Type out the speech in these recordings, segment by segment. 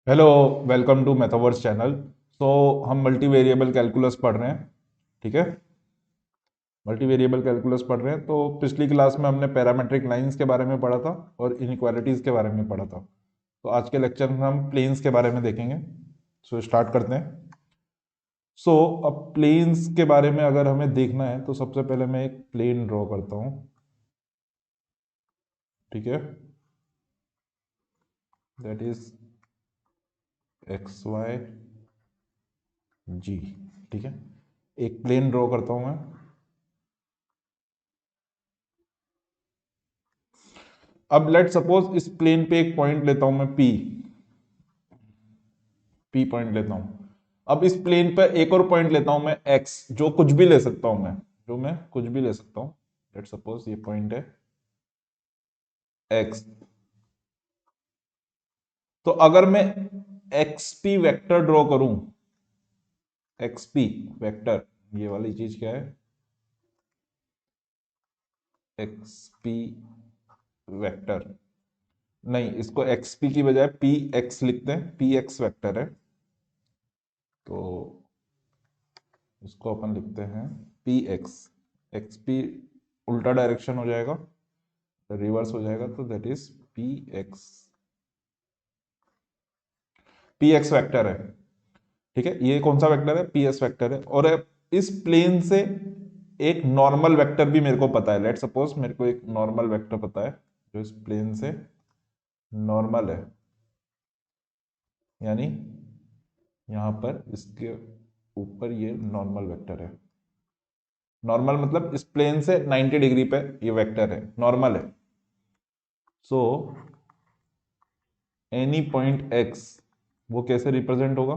Hello, welcome to Methaverse channel. So हम multi variable calculus पढ़ रहे हैं। ठीक है। मल्टी वेरिएबल कैलकुलस पढ़ रहे हैं। तो पिछली क्लास में हमने पैरामेट्रिक लाइंस के बारे में पढ़ा था और इनइक्वालिटीज के बारे में पढ़ा था। तो आज के लेक्चर में हम प्लेन्स के बारे में देखेंगे। सो स्टार्ट करते हैं। सो अब प्लेन्स के बारे में अगर हमें देखना है तो सबसे पहले मैं एक प्लेन ड्रॉ करता हूँ। ठीक है। दैट इज एक्स वाई जी। ठीक है। एक प्लेन ड्रॉ करता हूँ मैं। अब लेट सपोज इस प्लेन पे एक पॉइंट लेता हूं मैं पी। पी पॉइंट लेता हूं। अब इस प्लेन पे एक और पॉइंट लेता हूं मैं एक्स, जो कुछ भी ले सकता हूं मैं। जो मैं कुछ भी ले सकता हूं। लेट सपोज ये पॉइंट है एक्स। तो अगर मैं एक्स पी वेक्टर ड्रॉ करूं, एक्स पी वेक्टर, ये वाली चीज क्या है, एक्स पी वेक्टर। नहीं, इसको एक्स पी की बजाय पी एक्स लिखते हैं, पी एक्स वेक्टर है। तो इसको अपन लिखते हैं पी एक्स। एक्स पी उल्टा डायरेक्शन हो जाएगा, रिवर्स हो जाएगा, तो that is P x. P X vector है। ठीक है। ये कौन सा वेक्टर है? पी एस वेक्टर है। और इस प्लेन से एक नॉर्मल वेक्टर भी मेरे को पता है। लेट सपोज मेरे को एक नॉर्मल वेक्टर पता है जो इस प्लेन से नॉर्मल है, यानी यहां पर इसके ऊपर ये नॉर्मल वेक्टर है। नॉर्मल मतलब इस प्लेन से 90 डिग्री पे ये वेक्टर है, नॉर्मल है। सो एनी पॉइंट एक्स, वो कैसे रिप्रेजेंट होगा?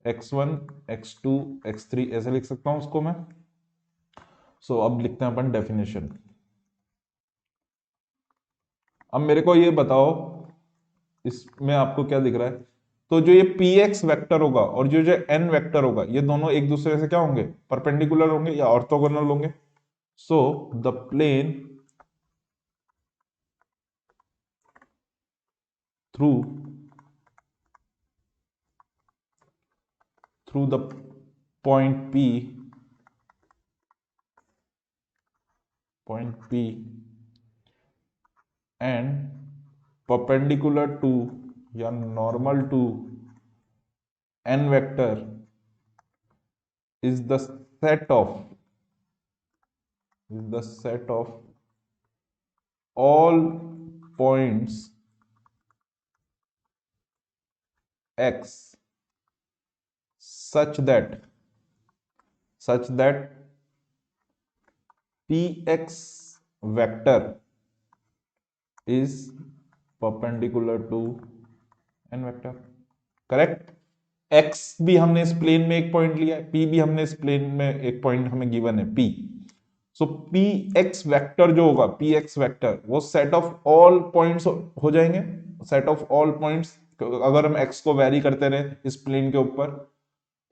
X one, X two, X three, ऐसे लिख सकता हूं उसको मैं। सो अब लिखते हैं अपन डेफिनेशन। अब मेरे को ये बताओ, इसमें आपको क्या दिख रहा है? तो जो ये पी एक्स वैक्टर होगा और जो एन वेक्टर होगा, ये दोनों एक दूसरे से क्या होंगे? परपेंडिकुलर होंगे या ऑर्थोगोनल होंगे। So the plane through through the point P and perpendicular to या normal to N vector is the set of is the set of all points x such that px vector is perpendicular to n vector। Correct. x भी हमने इस plane में एक point लिया है, p भी हमने इस प्लेन में एक पॉइंट हमें गिवन है p। सो पी एक्स वैक्टर जो होगा, पी एक्स वैक्टर, वो सेट ऑफ ऑल पॉइंट्स हो जाएंगे। सेट ऑफ ऑल पॉइंट्स, अगर हम एक्स को वेरी करते रहे इस प्लेन के ऊपर,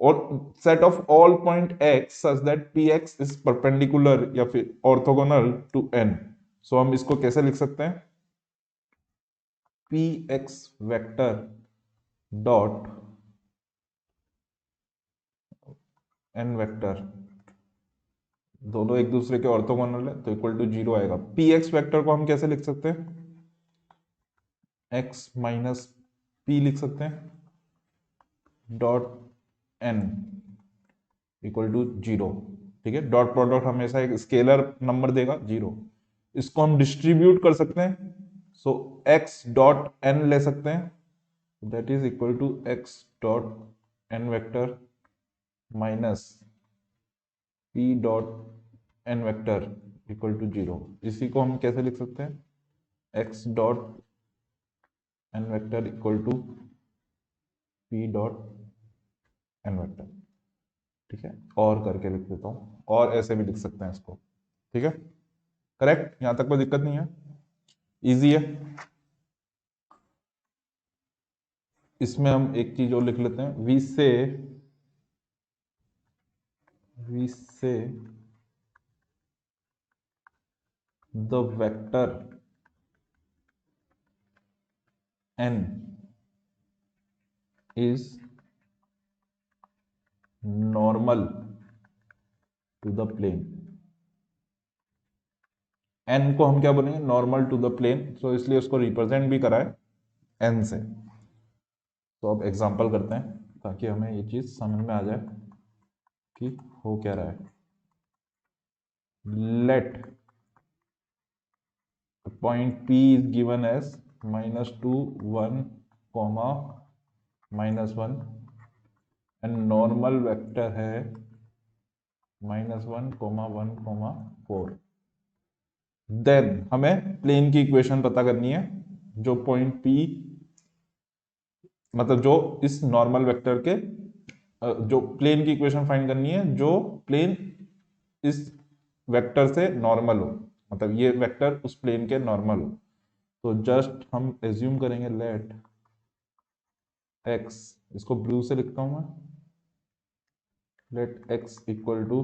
और set of all point x such that P x is perpendicular या फिर ऑर्थोगोनल टू एन। सो हम इसको कैसे लिख सकते हैं? P X vector dot N vector, दोनों एक दूसरे के ऑर्थोगोनल है तो इक्वल टू जीरो आएगा। पी एक्स वैक्टर को हम कैसे लिख सकते हैं? एक्स माइनस पी लिख सकते हैं, dot N equal to zero. ठीक है। डॉट प्रोडक्ट हमेशा एक स्केलर नंबर देगा, जीरो। इसको हम डिस्ट्रीब्यूट कर सकते हैं। सो एक्स डॉट एन ले सकते हैं, that is equal to x dot n vector minus p dot n vector equal to zero. इसी को हम कैसे लिख सकते हैं? X dot n vector equal to p dot n vector. ठीक है। और करके लिख देता हूं, और ऐसे भी लिख सकते हैं इसको। ठीक है। करेक्ट। यहां तक कोई दिक्कत नहीं है, इजी है। इसमें हम एक चीज और लिख लेते हैं, we say the vector n is normal to the plane. N को हम क्या बोलेंगे, normal to the plane, so इसलिए उसको रिप्रेजेंट भी करा है एन से। तो अब एग्जांपल करते हैं ताकि हमें ये चीज समझ में आ जाए कि हो क्या रहा है। Let point P is given as -2 1 comma -1 and normal vector है -1 1 4। देन हमें प्लेन की इक्वेशन पता करनी है जो पॉइंट P, मतलब जो इस नॉर्मल वेक्टर के जो प्लेन की इक्वेशन फाइंड करनी है जो प्लेन इस वेक्टर से नॉर्मल हो, मतलब ये वेक्टर उस प्लेन के नॉर्मल हो। तो जस्ट हम एज्यूम करेंगे लेट x, इसको ब्लू से लिखता हूं मैं, let x equal to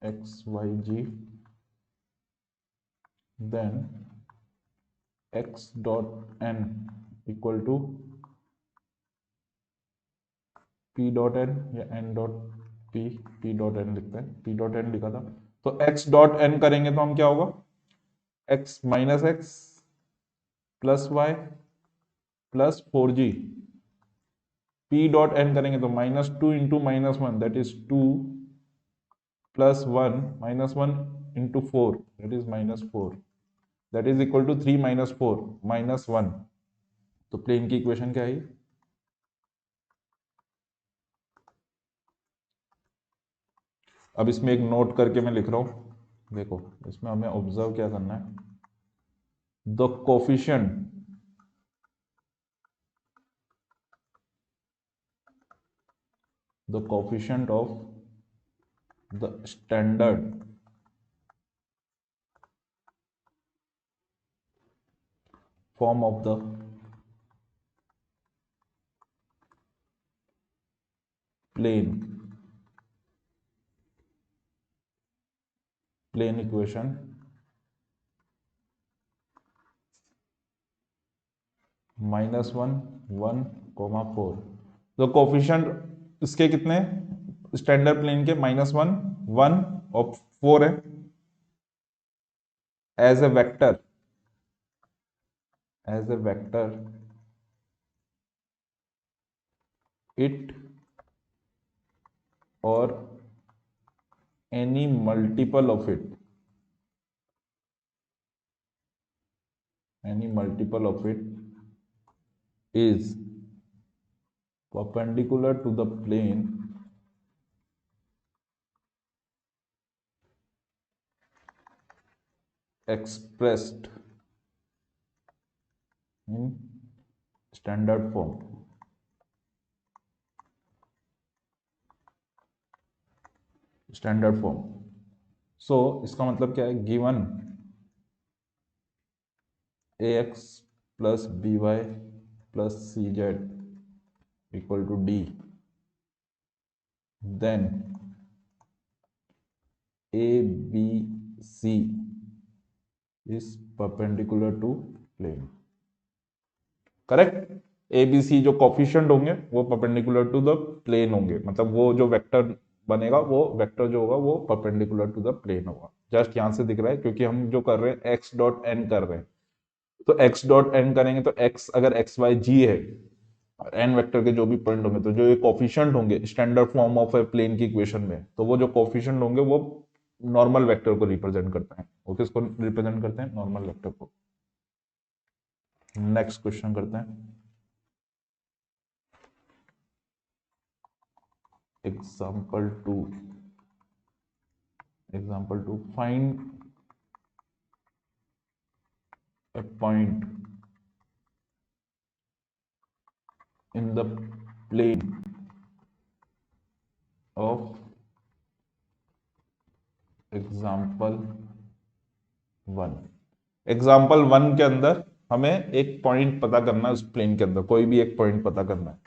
x y z, then x dot n equal to p dot n या n dot p dot n लिखते हैं, p डॉट n लिखा था। तो x डॉट n करेंगे तो हम क्या होगा, x minus x plus y plus 4g, p dot n करेंगे तो -2 into -1 that is 2 plus 1 -1 into 4 that is -4 that is equal to 3 -4 -1। तो प्लेन की इक्वेशन क्या है, अब इसमें एक नोट करके मैं लिख रहा हूं, देखो इसमें हमें ऑब्जर्व क्या करना है, the coefficient of the standard form of the plane equation -1 1 4। तो कोफिशिएंट इसके कितने, स्टैंडर्ड प्लेन के -1 1 और 4 है। एज ए वेक्टर इट और any multiple of it is perpendicular to the plane expressed in standard form। So इसका मतलब क्या है, given ax plus by plus cz equal to d, then ABC is perpendicular to plane. Correct, ABC जो coefficient होंगे वो perpendicular to the plane होंगे, मतलब वो जो वेक्टर बनेगा वो वेक्टर जो होगा वो परपेंडिकुलर टू द प्लेन होगा। जस्ट यहां से दिख रहा है क्योंकि हम जो कर रहे हैं x डॉट n कर रहे हैं, तो x डॉट n करेंगे तो x अगर एक्स वाई जी है, एन वेक्टर के जो भी पॉइंट होंगे तो जो ये कोफिशिएंट होंगे standard form of a plane की इक्वेशन में, तो वो जो कोफिशिएंट होंगे वो नॉर्मल वेक्टर को रिप्रेजेंट करते हैं। वो किसको रिप्रेजेंट करते हैं, नॉर्मल वेक्टर को। नेक्स्ट क्वेश्चन करते हैं, example to find a point in the plane of example one के अंदर हमें एक पॉइंट पता करना है, उस प्लेन के अंदर कोई भी एक पॉइंट पता करना है।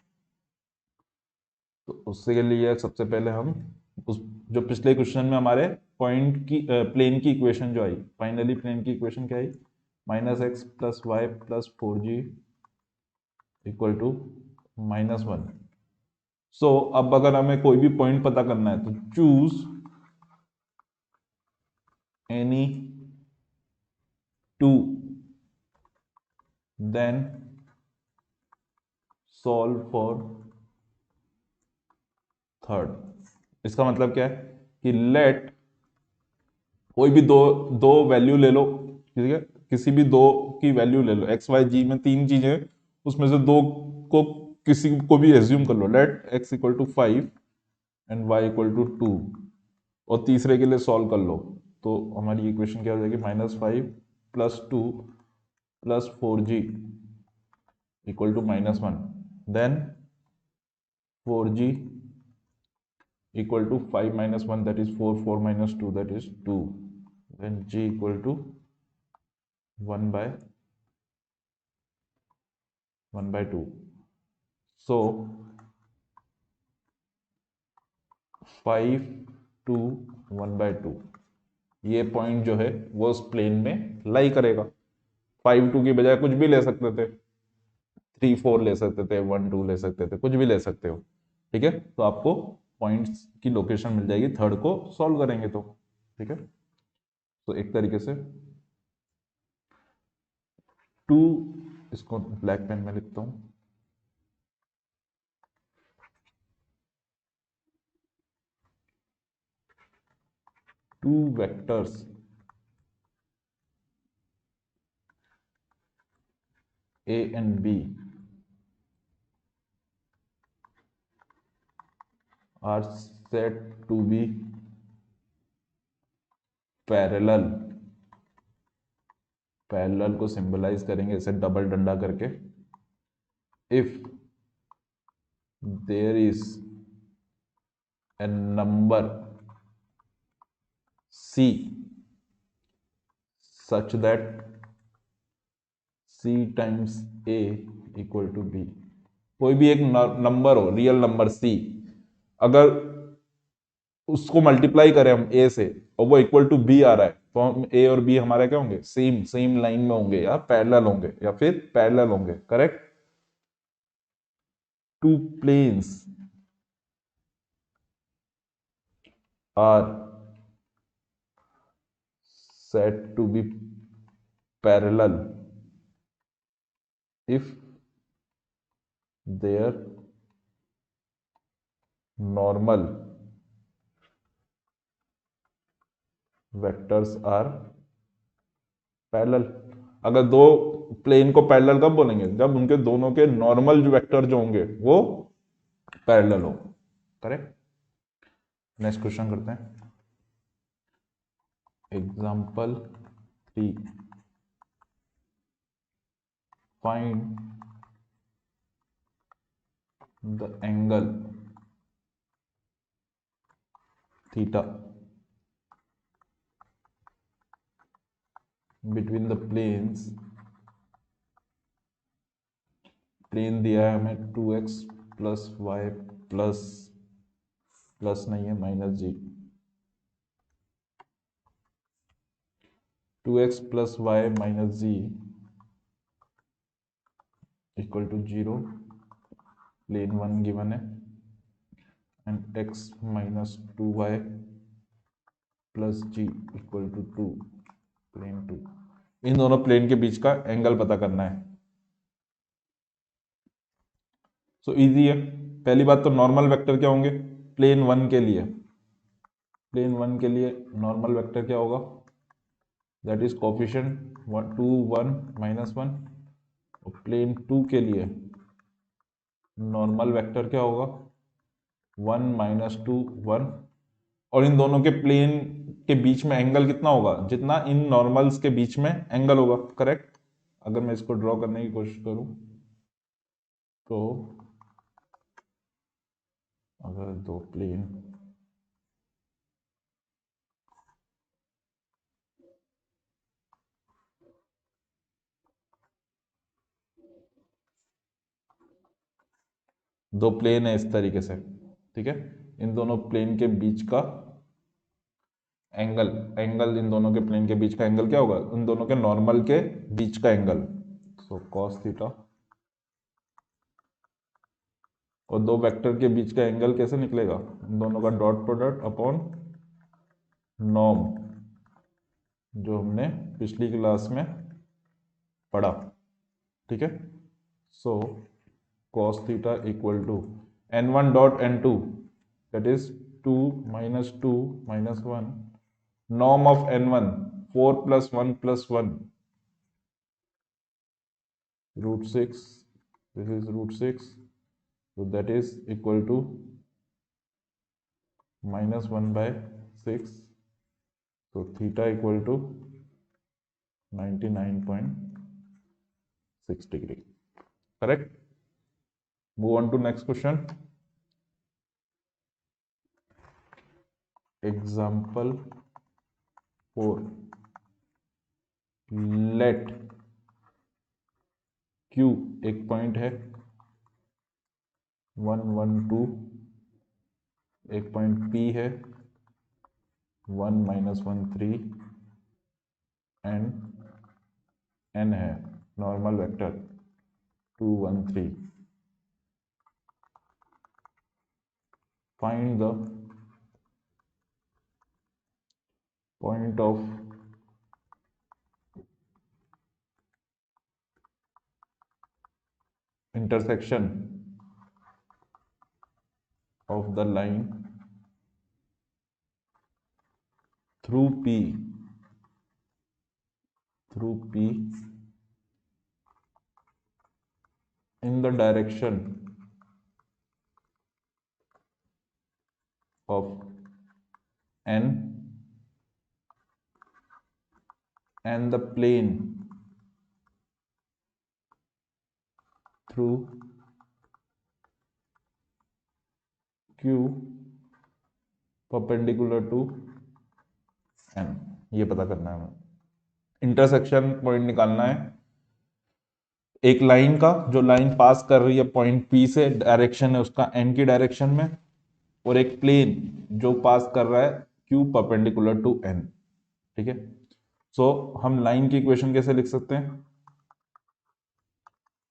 तो उसके लिए सबसे पहले हम उस जो पिछले क्वेश्चन में हमारे पॉइंट की प्लेन की इक्वेशन जो आई, फाइनली प्लेन की इक्वेशन क्या आई, -x plus y plus 4g equal to -1। So अब अगर हमें कोई भी पॉइंट पता करना है तो choose any two, then solve for third. इसका मतलब क्या है कि लेट कोई भी दो दो वैल्यू ले लो, ठीक है, किसी भी दो की वैल्यू ले लो, एक्स वाई जी में तीन चीजें हैं, उसमें से दो को किसी को भी एज्यूम कर लो, let x equal to 5 and y equal to 2, और तीसरे के लिए सॉल्व कर लो। तो हमारी इक्वेशन क्या हो जाएगी, -5 + 2 + 4g equal to -1, then 4g equal to 5 minus 1, that is 4, 4 minus 2, that is 2, then g equal to 1/2। so 5 to 1/2, ये पॉइंट जो है वो उस प्लेन में लाई करेगा। 5 2 की बजाय कुछ भी ले सकते थे, 3 4 ले सकते थे, 1 2 ले सकते थे, कुछ भी ले सकते हो, ठीक है। तो आपको पॉइंट्स की लोकेशन मिल जाएगी थर्ड को सॉल्व करेंगे तो, ठीक है। तो एक तरीके से 2, इसको ब्लैक पेन में लिखता हूं, 2 vectors A and B are said to be parallel। Parallel को सिंबलाइज करेंगे इसे डबल डंडा करके, if there is a number C such that C times A equal to B। कोई भी एक नंबर हो, रियल नंबर C, अगर उसको मल्टीप्लाई करें हम A से और वो इक्वल टू B आ रहा है, तो हम A और B हमारे क्या होंगे, सेम सेम लाइन में होंगे या पैरेलल होंगे या फिर पैरेलल होंगे, correct. Two planes are said to be parallel if their normal vectors are parallel। अगर दो प्लेन को पैरेलल कब बोलेंगे, जब उनके दोनों के नॉर्मल जो वेक्टर जो होंगे वो पैरेलल हो, करेक्ट। नेक्स्ट क्वेश्चन करते हैं, example 3, find the angle theta between the planes. Plane दिया है हमें 2x + y प्लस प्लस नहीं है -g, 2x + y - g equal to 0, plane 1 given है, and x - 2y + g equal to 2, plane 2। इन दोनों प्लेन के बीच का एंगल पता करना है। सो इजी है। पहली बात तो नॉर्मल वेक्टर क्या होंगे प्लेन 1 के लिए, प्लेन 1 के लिए नॉर्मल वेक्टर क्या होगा, दैट इज कोफिशिएंट 2 1 -1। और प्लेन 2 के लिए नॉर्मल वेक्टर क्या होगा, 1 - 2 1। और इन दोनों के प्लेन के बीच में एंगल कितना होगा, जितना इन नॉर्मल्स के बीच में एंगल होगा, करेक्ट। अगर मैं इसको ड्रॉ करने की कोशिश करूं तो अगर दो प्लेन दो प्लेन है इस तरीके से, ठीक है, इन दोनों प्लेन के बीच का एंगल, एंगल इन दोनों के प्लेन के बीच का एंगल क्या होगा, इन दोनों के नॉर्मल के बीच का एंगल। सो कॉस थीटा और दो वेक्टर के बीच का एंगल कैसे निकलेगा, दोनों का डॉट प्रोडक्ट अपॉन नॉर्म, जो हमने पिछली क्लास में पढ़ा। ठीक है, so cos theta equal to n1 dot n2 that is 2 minus 2 minus 1 norm of n1 4 plus 1 plus 1 root 6, this is root 6, so that is equal to minus 1 by 6, so theta equal to 99.6 degree, correct. Move on to next question. Example 4. Let Q एक point है 1 1 2, एक point P है 1 minus 1 3 and N है normal vector 2 1 3. Find the point of intersection of the line through P in the direction of N and the plane through Q perpendicular to N. ये पता करना है हमें, intersection point निकालना है एक लाइन का, जो लाइन पास कर रही है पॉइंट P से, डायरेक्शन है उसका N की डायरेक्शन में, और एक प्लेन जो पास कर रहा है Q परपेंडिकुलर टू N. ठीक है, सो हम लाइन की इक्वेशन कैसे लिख सकते हैं,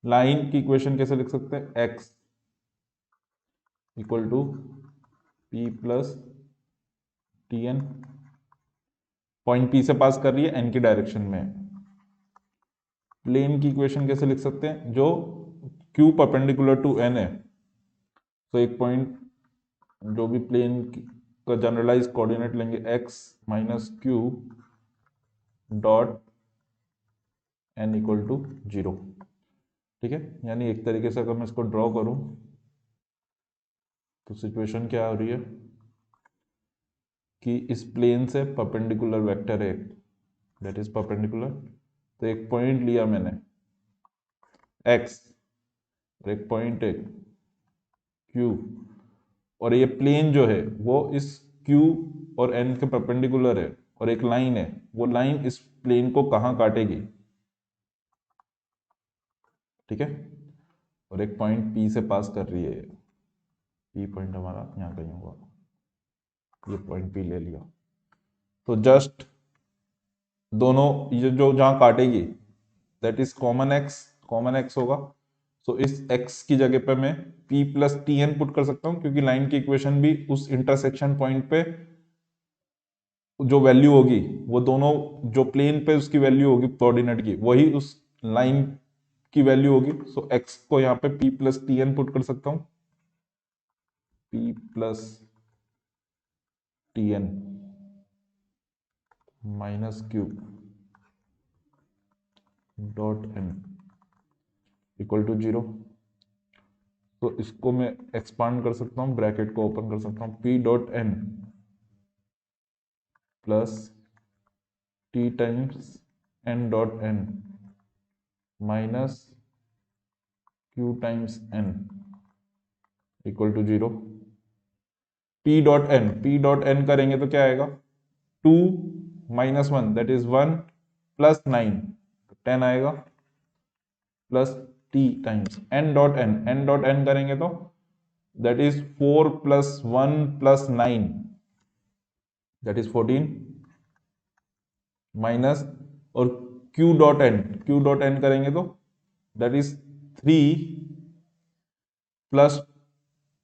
लाइन की इक्वेशन कैसे लिख सकते हैं, x equal to P plus TN, point P से पास कर रही है N की डायरेक्शन में. प्लेन की इक्वेशन कैसे लिख सकते हैं, जो Q परपेंडिकुलर टू N है, तो एक पॉइंट जो भी प्लेन का जनरलाइज कोऑर्डिनेट लेंगे x minus q dot n equal to 0. ठीक है, यानी एक तरीके से अगर मैं इसको ड्रॉ करूं तो सिचुएशन क्या हो रही है कि इस प्लेन से परपेंडिकुलर वेक्टर है दैट इज परपेंडिकुलर, तो एक पॉइंट लिया मैंने x और एक पॉइंट है q, और ये प्लेन जो है वो इस q और n के परपेंडिकुलर है, और एक लाइन है, वो लाइन इस प्लेन को कहाँ काटेगी. ठीक है, और एक पॉइंट P से पास कर रही है, P पॉइंट हमारा यहाँ कहीं होगा, ये पॉइंट P ले लिया, तो जस्ट दोनों ये जो जहाँ काटेगी दैट इज कॉमन x होगा, सो इस x की जगह पे मैं P प्लस TN पुट कर सकता हूँ, क्योंकि लाइन की इक्वेशन भी उस इंटरसेक्शन पॉइंट पे जो वैल्यू होगी वो दोनों जो प्लेन पे उसकी वैल्यू होगी कोऑर्डिनेट की, वही उस लाइन की वैल्यू होगी, सो x को यहाँ पे P प्लस TN पुट कर सकता हूँ, P plus TN minus q dot n equal to 0. तो इसको मैं एक्सपांड कर सकता हूँ, ब्रैकेट को ओपन कर सकता हूँ, P dot n plus T times n dot n minus Q times n equal to 0. P dot n करेंगे तो क्या आएगा, 2 माइनस 1 दैट इज 1 प्लस 9 10 आएगा, plus T times n dot n करेंगे तो that is 4 plus 1 plus 9 that is 14 minus, और Q dot n करेंगे तो दैट इज 3 प्लस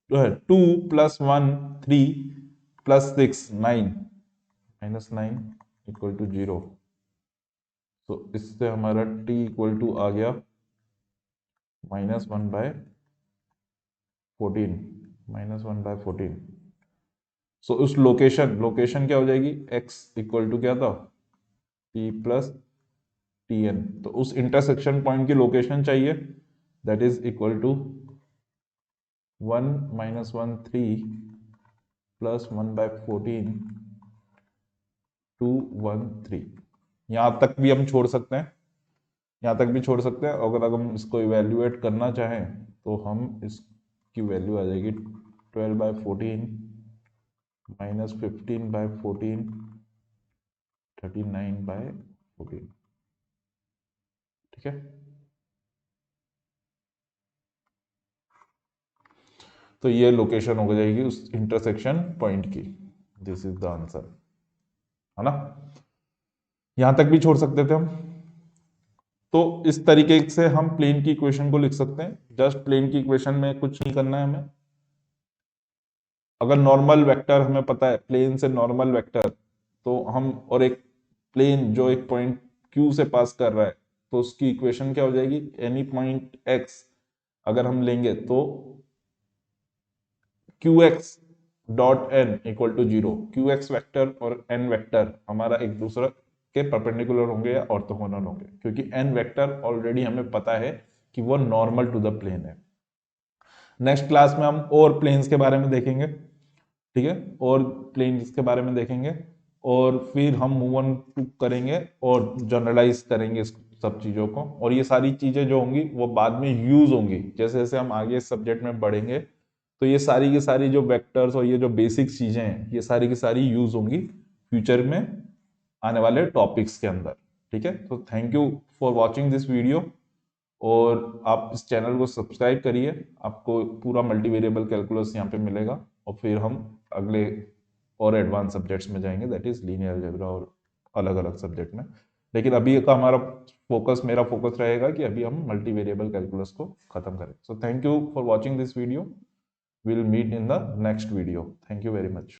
2 + 1 3 + 6 9 -9 = 0। तो इससे हमारा t = आ गया -1/14 -1/14। सो उस लोकेशन क्या हो जाएगी, x = क्या था, t + tn। तो उस इंटरसेक्शन पॉइंट की लोकेशन चाहिए, दैट इज इक्वल टू 1 -1 3 + 1/14 2 1 3। यहां तक भी हम छोड़ सकते हैं, यहाँ तक भी छोड़ सकते हैं। अगर हम इसको इवेल्युएट करना चाहें तो हम इसकी वैल्यू आ जाएगी 12/14 -15/14 39/14। ठीक है, तो ये लोकेशन हो जाएगी उस इंटरसेक्शन पॉइंट की। दिस इज द आंसर, है ना। यहां तक भी छोड़ सकते थे हम। तो इस तरीके से हम प्लेन की इक्वेशन को लिख सकते हैं। जस्ट प्लेन की इक्वेशन में कुछ नहीं करना है हमें। अगर नॉर्मल वेक्टर हमें पता है, प्लेन से नॉर्मल वेक्टर, तो हम, और एक प्लेन जो एक पॉइंट Q से पास कर रहा है, तो उसकी इक्वेशन क्या हो जाएगी, एनी पॉइंट X अगर हम लेंगे तो QX dot n = 0। QX vector और n वेक्टर हमारा एक दूसरे के परपेंडिकुलर होंगे या ऑर्थोगोनल होंगे, क्योंकि n वेक्टर ऑलरेडी हमें पता है कि वो नॉर्मल टू द प्लेन है। नेक्स्ट क्लास में हम और प्लेन्स के बारे में देखेंगे, ठीक है, और प्लेन्स के बारे में देखेंगे, और फिर हम मूव ऑन टू करेंगे और जनरलाइज करेंगे इस सब चीज़ों को। और ये सारी चीज़ें जो होंगी वो बाद में यूज होंगी, जैसे जैसे हम आगे इस सब्जेक्ट में बढ़ेंगे, तो ये सारी की सारी जो वेक्टर्स और ये जो बेसिक चीज़ें हैं, ये सारी की सारी यूज होंगी फ्यूचर में आने वाले टॉपिक्स के अंदर। ठीक है, तो thank you for watching this video, और आप इस चैनल को सब्सक्राइब करिए। आपको पूरा मल्टीवेरिएबल कैलकुलस यहाँ पे मिलेगा, और फिर हम अगले और एडवांस सब्जेक्ट्स में जाएंगे, दैट इज लीनियर अलजेब्रा और अलग अलग सब्जेक्ट में। लेकिन अभी का हमारा फोकस, मेरा फोकस रहेगा कि अभी हम मल्टीवेरिएबल कैलकुलस को खत्म करें। So thank you for watching this video, will meet in the next video. Thank you very much.